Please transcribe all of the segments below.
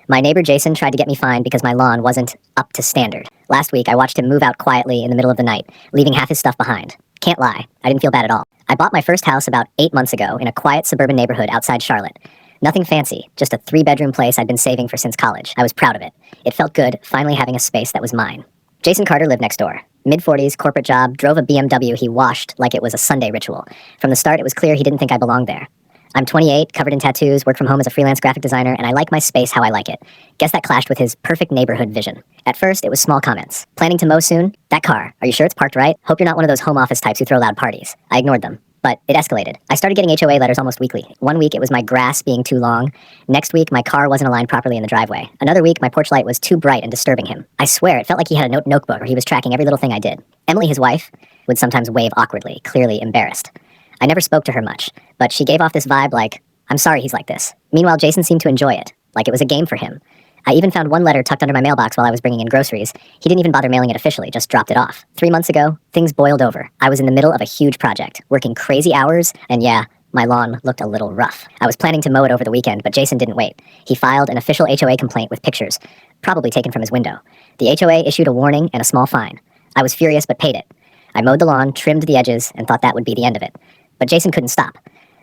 My neighbor Jason tried to get me fined because my lawn wasn't up to standard. Last week, I watched him move out quietly in the middle of the night, leaving half his stuff behind. Can't lie, I didn't feel bad at all. I bought my first house about 8 months ago in a quiet suburban neighborhood outside Charlotte. Nothing fancy, just a 3-bedroom place I'd been saving for since college. I was proud of it. It felt good, finally having a space that was mine. Jason Carter lived next door. Mid-40s, corporate job, drove a BMW he washed like it was a Sunday ritual. From the start, it was clear he didn't think I belonged there. I'm 28, covered in tattoos, work from home as a freelance graphic designer, and I like my space how I like it. Guess that clashed with his perfect neighborhood vision. At first, it was small comments. Planning to mow soon? That car. Are you sure it's parked right? Hope you're not one of those home office types who throw loud parties. I ignored them. But it escalated. I started getting HOA letters almost weekly. One week it was my grass being too long. Next week my car wasn't aligned properly in the driveway. Another week my porch light was too bright and disturbing him. I swear it felt like he had a notebook or he was tracking every little thing I did. Emily, his wife, would sometimes wave awkwardly, clearly embarrassed. I never spoke to her much, but she gave off this vibe like, I'm sorry he's like this. Meanwhile, Jason seemed to enjoy it, like it was a game for him. I even found one letter tucked under my mailbox while I was bringing in groceries. He didn't even bother mailing it officially, just dropped it off. 3 months ago, things boiled over. I was in the middle of a huge project, working crazy hours, and yeah, my lawn looked a little rough. I was planning to mow it over the weekend, but Jason didn't wait. He filed an official HOA complaint with pictures, probably taken from his window. The HOA issued a warning and a small fine. I was furious but paid it. I mowed the lawn, trimmed the edges, and thought that would be the end of it. But Jason couldn't stop.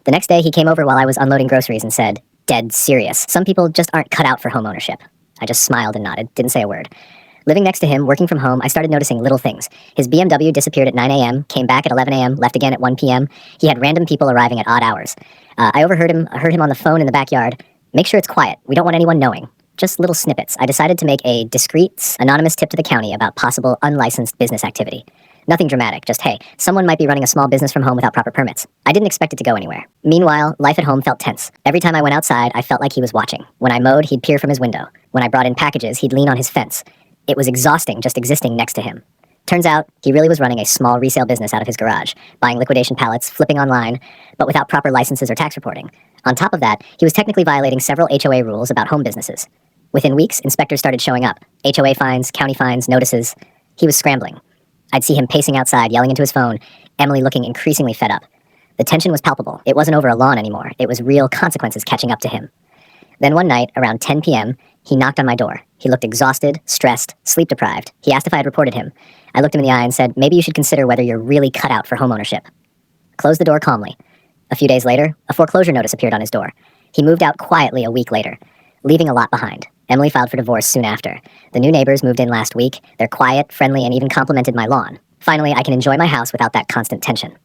The next day, he came over while I was unloading groceries and said, dead serious, some people just aren't cut out for homeownership. I just smiled and nodded, didn't say a word. Living next to him, working from home, I started noticing little things. His BMW disappeared at 9 a.m., came back at 11 a.m., left again at 1 p.m. He had random people arriving at odd hours. I heard him on the phone in the backyard. Make sure it's quiet. We don't want anyone knowing. Just little snippets. I decided to make a discreet, anonymous tip to the county about possible unlicensed business activity. Nothing dramatic, just hey, someone might be running a small business from home without proper permits. I didn't expect it to go anywhere. Meanwhile, life at home felt tense. Every time I went outside, I felt like he was watching. When I mowed, he'd peer from his window. When I brought in packages, he'd lean on his fence. It was exhausting just existing next to him. Turns out, he really was running a small resale business out of his garage, buying liquidation pallets, flipping online, but without proper licenses or tax reporting. On top of that, he was technically violating several HOA rules about home businesses. Within weeks, inspectors started showing up. HOA fines, county fines, notices. He was scrambling. I'd see him pacing outside, yelling into his phone, Emily looking increasingly fed up. The tension was palpable. It wasn't over a lawn anymore. It was real consequences catching up to him. Then one night, around 10 p.m., he knocked on my door. He looked exhausted, stressed, sleep-deprived. He asked if I had reported him. I looked him in the eye and said, maybe you should consider whether you're really cut out for homeownership. Closed the door calmly. A few days later, a foreclosure notice appeared on his door. He moved out quietly a week later, leaving a lot behind. Emily filed for divorce soon after. The new neighbors moved in last week. They're quiet, friendly, and even complimented my lawn. Finally, I can enjoy my house without that constant tension.